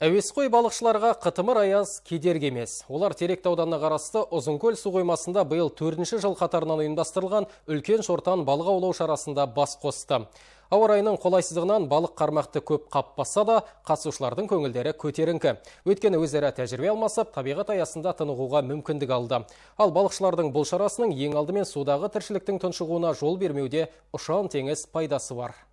Әуесқой балықшыларға қытымыр аяз кедергі емес. Олар Теректі ауданына қарасты Ұзынкөл су қоймасында биыл 4-ші жыл қатарынан ұйымдастырылған үлкен шортан балық аулау шарасында бас қосты. Ауа райының қолайсыздығынан балық қармақты көп қаппаса да, қатысушылардың көңілдері көтеріңкі. Өйткені өзара тәжірибе алмасып, табиғат аясында тынығуға мүмкіндік алды. Ал балықшылардың бұл шарасының ең алдымен судағы тіршіліктің тұншығуына жол бермеуде ұшан теңіз пайдасы бар.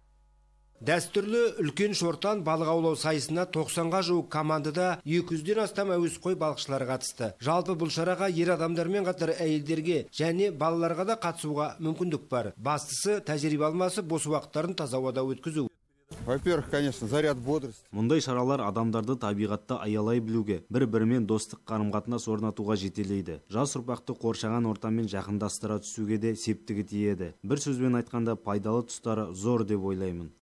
Дәстүрлі үлкен шортан балық аулау сайысына 90-ға жуық командада 200-ден астам әуесқой балықшылар қатысты. Жалпы бұл шараға ер адамдармен қатар әйелдерге және балаларға да қатысуға мүмкіндік бар. Бастысы тәжірибе алмасы бос уақыттарын таза ауада өткізу. Во-первых, конечно, заряд бодрости. Мұндай шаралар адамдарды табиғатта аялай білуге, бір-бірімен достық қарым-қатынас орнатуға жетелейді. Жас ұрпақты қоршаған ортамен жақындастыра түсуге де септігі тиеді. Бір сөзбен айтқанда пайдалы тұстары зор деп ойлаймын.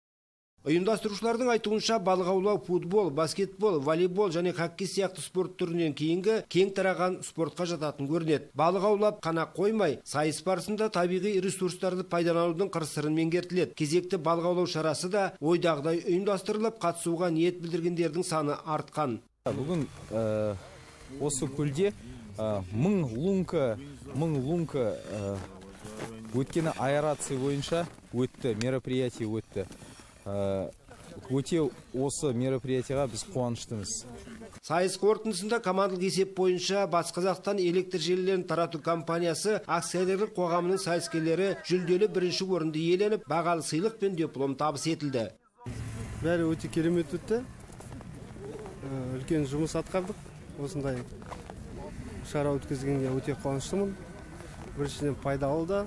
Ұйымдастырушылардың айтуынша балық аулау футбол, баскетбол, волейбол және хоккей сияқты спорт түрінен кейінгі кең тараған спортқа жататын көрінеді. Балық аулап қана қоймай, сайыс барысында табиғи ресурстарды пайдаланудың қыр-сырын меңгертіледі. Кезекті балық аулау шарасы да ойдағыдай ұйымдастырылып, қатысуға ниет білдіргендердің саны артқан. Бүгін осы көлде 1000 лунка өткені аэрация бойынша өтті, мероприятие өтті. Өте осы мероприятияға біз қуаныштымыз. Сайыс қорытындысында командалық есеп бойынша Батыс Қазақстан электр желілерін тарату компаниясы акционерлік қоғамының сайыскерлері жүлделі бірінші орынды иеленіп, бағалы сыйлық пен диплом табыс етілді. Бәрі өте керемет өтті. Үлкен жұмыс атқардық. Осындай шара өткізгенге өте қуаныштымын. Біріншіден пайдалы да,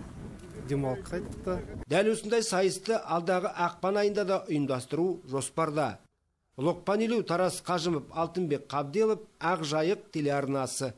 демалып қайттық. Дәл осындай сайысты алдағы ақпан айында да ұйымдастыру жоспарда. Лоқпан Елеу, Тарас Қажымов, Алтынбек Қабделов, Ақ Жайық телеарнасы.